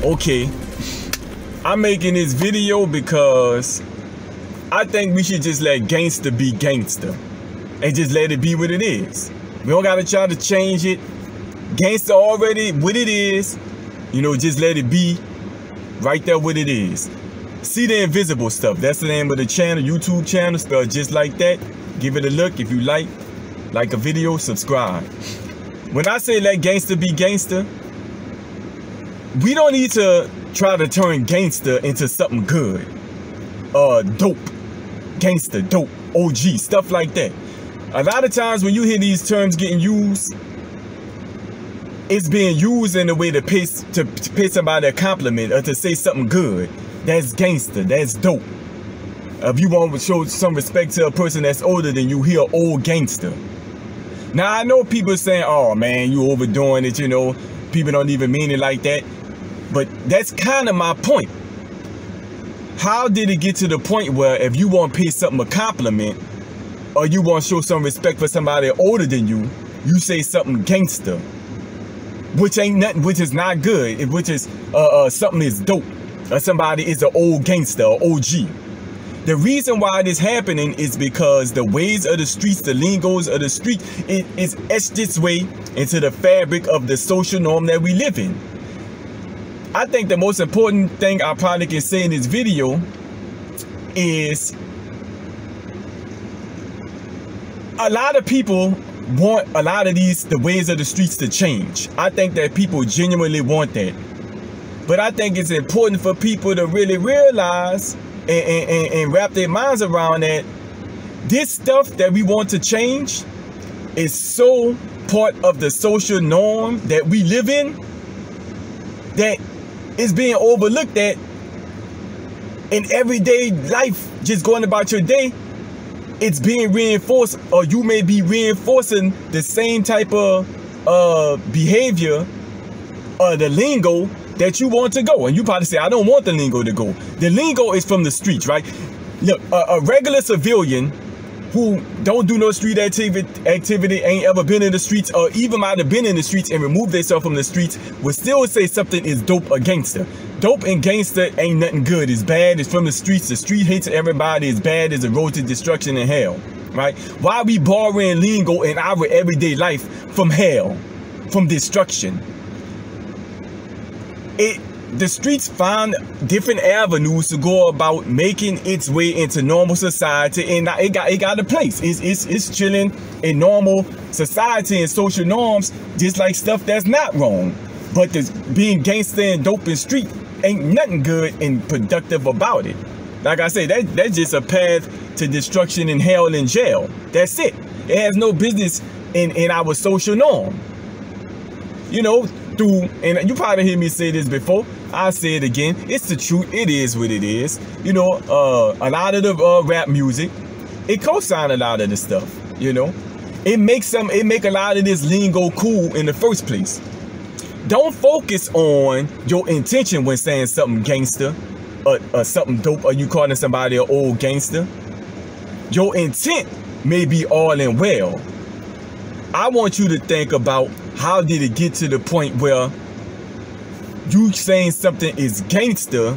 Okay, I'm making this video because I think we should just let gangsta be gangsta and just let it be what it is. We don't gotta try to change it. Gangsta already what it is, you know, just let it be right there what it is. See the invisible stuff. That's the name of the channel, YouTube channel, spelled just like that. Give it a look. If you like a video, subscribe. When I say let gangsta be gangsta, we don't need to try to turn gangsta into something good. Dope, gangsta, dope, OG, stuff like that. A lot of times when you hear these terms getting used, it's being used in a way to pay somebody a compliment or to say something good. That's gangster, that's dope. If you want to show some respect to a person that's older than you, hear old gangster. Now I know people saying, oh man, you overdoing it, you know, people don't even mean it like that. But that's kind of my point. How did it get to the point where if you want to pay something a compliment or you want to show some respect for somebody older than you, you say something gangster, which ain't nothing, which is not good, which is something is dope, or somebody is an old gangster or OG. The reason why this happening is because the ways of the streets, the lingos of the street, it is etched its way into the fabric of the social norm that we live in. I think the most important thing I probably can say in this video is a lot of people want a lot of the ways of the streets to change. I think that people genuinely want that. But I think it's important for people to really realize and wrap their minds around that this stuff that we want to change is so part of the social norm that we live in that it's being overlooked at in everyday life, just going about your day. It's being reinforced, or you may be reinforcing the same type of behavior or the lingo that you want to go. And you probably say, I don't want the lingo to go. The lingo is from the streets, right? Look, a regular civilian who don't do no street activity, ain't ever been in the streets, or even might have been in the streets and removed themselves from the streets, would still say something is dope or gangster. Dope and gangster ain't nothing good. It's bad. It's from the streets. The street hates everybody. It's bad. It's a road to destruction and hell, right? Why are we borrowing lingo in our everyday life from hell, from destruction? The streets find different avenues to go about making its way into normal society, and it got a place. It's chilling in normal society and social norms, just like stuff that's not wrong. But being gangster and dope and street ain't nothing good and productive about it. Like I say, that's just a path to destruction and hell and jail. That's it. It has no business in our social norm. You know, and you probably hear me say this before, I'll say it again, it's the truth, it is what it is. You know, a lot of the rap music, it co-sign a lot of the stuff, you know. It make a lot of this lingo cool in the first place. Don't focus on your intention when saying something gangster or something dope, or you calling somebody an old gangster. Your intent may be all in well. I want you to think about, how did it get to the point where you saying something is gangster,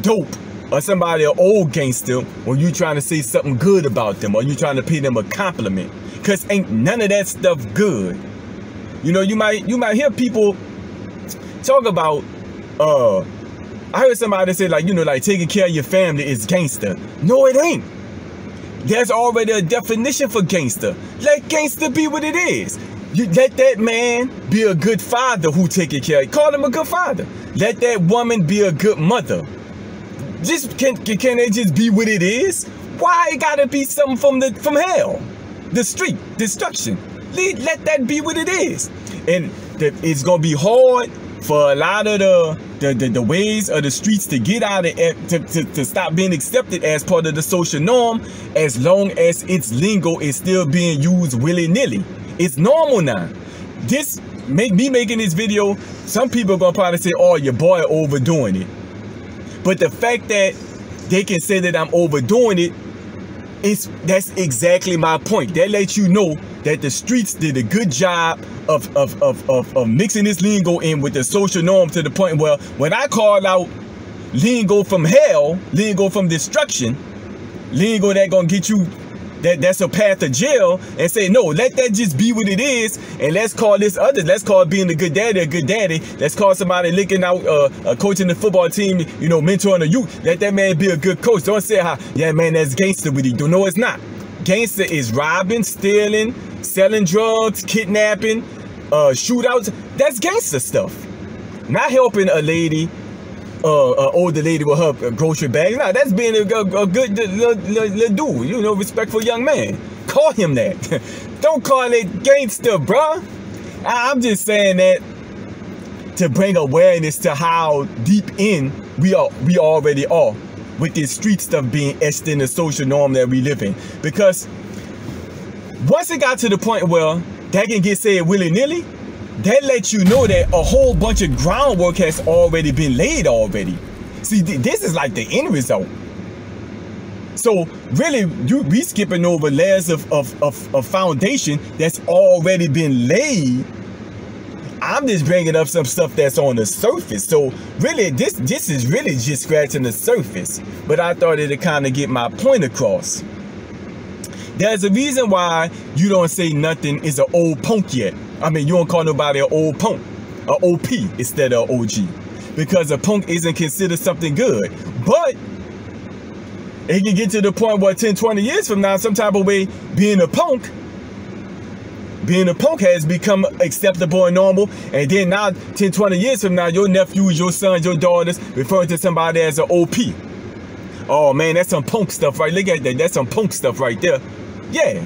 dope, or somebody an old gangster when you trying to say something good about them, or you trying to pay them a compliment? Because ain't none of that stuff good. You know, you might hear people talk about, I heard somebody say, like, you know, like taking care of your family is gangster. No, it ain't. There's already a definition for gangster. Let gangster be what it is. You let that man be a good father who taking care of you. Call him a good father. Let that woman be a good mother. Just can they just be what it is? Why it gotta be something from hell? The street, destruction. Let that be what it is. And it's gonna be hard for a lot of the ways of the streets to get out of it, to stop being accepted as part of the social norm, as long as its lingo is still being used willy-nilly. It's normal now. Me making this video, some people are gonna probably say, oh, your boy overdoing it. But the fact that they can say that I'm overdoing it, that's exactly my point. That lets you know that the streets did a good job of mixing this lingo in with the social norm to the point where when I call out lingo from hell, lingo from destruction, lingo that gonna get you, that's a path to jail, and say, no, let that just be what it is, and let's call this other, let's call being a good daddy, let's call somebody licking out, coaching the football team, you know, mentoring a youth, let that man be a good coach. Don't say how, yeah man, that's gangster what he do. No, it's not. Gangster is robbing, stealing, selling drugs, kidnapping, shootouts. That's gangster stuff. Not helping a lady, older lady with her grocery bag. Nah, that's being a good little dude, you know, respectful young man. Call him that. Don't call it gangster, bruh. I'm just saying that to bring awareness to how deep in we already are with this street stuff being etched in the social norm that we live in. Because once it got to the point where that can get said willy-nilly, that lets you know that a whole bunch of groundwork has already been laid already. See, this is like the end result. So really, we skipping over layers of foundation that's already been laid. I'm just bringing up some stuff that's on the surface. So really, this is really just scratching the surface. But I thought it'd kind of get my point across. There's a reason why you don't say nothing is an old punk yet. I mean, you don't call nobody an old punk, an OP instead of OG. Because a punk isn't considered something good. But it can get to the point where 10, 20 years from now, some type of way, being a punk has become acceptable and normal. And then now, 10, 20 years from now, your nephews, your sons, your daughters referring to somebody as an OP. Oh man, that's some punk stuff, right? Look at that. That's some punk stuff right there. Yeah.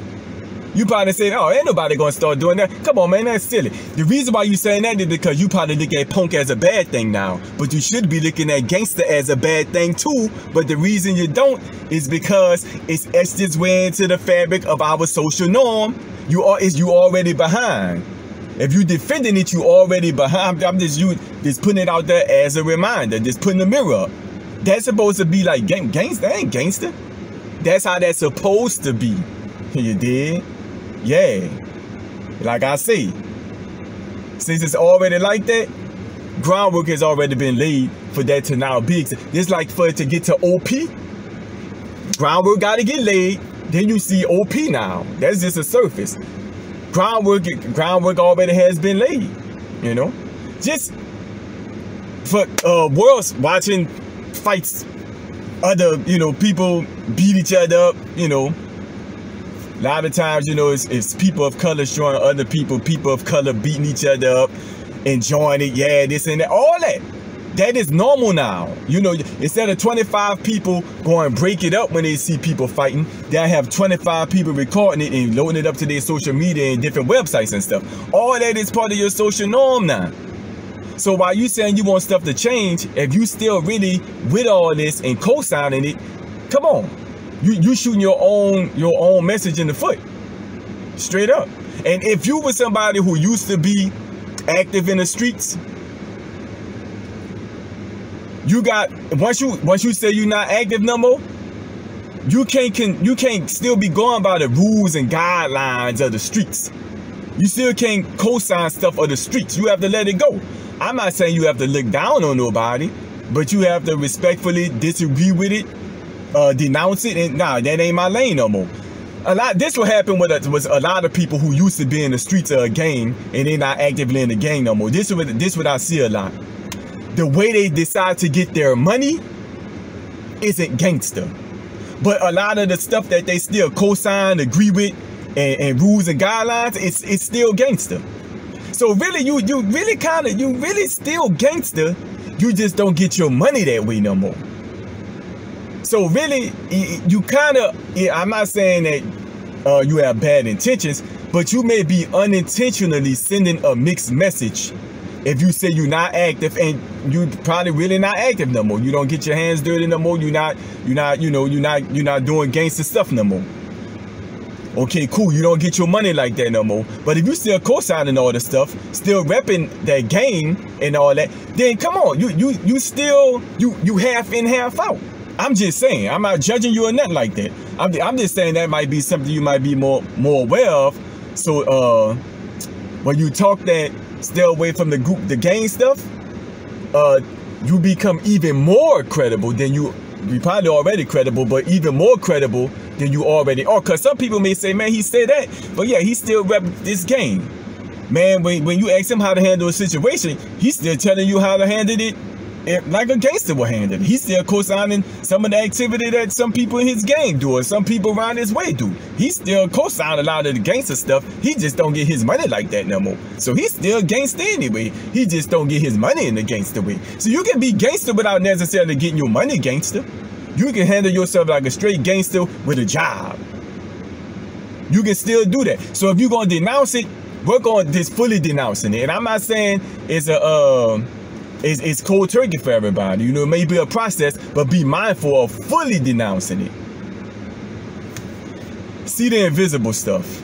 You probably say, oh, ain't nobody gonna start doing that. Come on, man, that's silly. The reason why you saying that is because you probably look at punk as a bad thing now. But you should be looking at gangster as a bad thing too. But the reason you don't is because it's etched its way into the fabric of our social norm. You already behind. If you defending it, you already behind. I'm just putting it out there as a reminder, just putting the mirror up. That's supposed to be like gangster. That ain't gangster. That's how that's supposed to be. You dig? Yeah. Like I say, since it's already like that, groundwork has already been laid for that to now be. Just like for it to get to OP, groundwork got to get laid. Then you see OP now. That's just a surface. Groundwork already has been laid. You know, just for worlds watching fights, other people beat each other up. A lot of times, it's people of color showing other people of color beating each other up, enjoying it. Yeah, this and that, all that. That is normal now. Instead of 25 people going break it up when they see people fighting, they'll have 25 people recording it and loading it up to their social media and different websites and stuff. All that is part of your social norm now. So while you saying you want stuff to change, if you still really with all this and co-signing it, come on. You shooting your own message in the foot. Straight up. And if you were somebody who used to be active in the streets, you got once you say you're not active no more, you can't still be going by the rules and guidelines of the streets. You still can't co-sign stuff of the streets. You have to let it go. I'm not saying you have to look down on nobody, but you have to respectfully disagree with it, denounce it, and nah, that ain't my lane no more. This what happened was a lot of people who used to be in the streets of a gang and they're not actively in the gang no more. This what I see a lot. The way they decide to get their money isn't gangster. But a lot of the stuff that they still co-sign, agree with, and rules and guidelines, it's still gangster. So really, you really still gangster. You just don't get your money that way no more. So really, you kind of, I'm not saying that you have bad intentions, but you may be unintentionally sending a mixed message. If you say you're not active, and you probably really not active no more. You don't get your hands dirty no more. You're not doing gangster stuff no more. Okay, cool. You don't get your money like that no more. But if you still co-signing all the stuff, still repping that game and all that, then come on, you still half in, half out. I'm just saying. I'm not judging you or nothing like that. I'm just saying that might be something you might be more aware of So when you talk that, stay away from the group, the gang stuff, you become even more credible than you probably already credible, but even more credible than you already are. Because some people may say, man, he said that, but yeah, he still rep this game. Man, when you ask him how to handle a situation, he's still telling you how to handle it like a gangster will handle it. He's still co-signing some of the activity that some people in his gang do, or some people around his way do. He still co-sign a lot of the gangster stuff. He just don't get his money like that no more. So he's still gangster anyway. He just don't get his money in the gangster way. So you can be gangster without necessarily getting your money gangster. You can handle yourself like a straight gangster with a job. You can still do that. So if you're going to denounce it, work on this fully denouncing it. And I'm not saying it's it's cold turkey for everybody. You know, it may be a process, but be mindful of fully denouncing it. See the invisible stuff.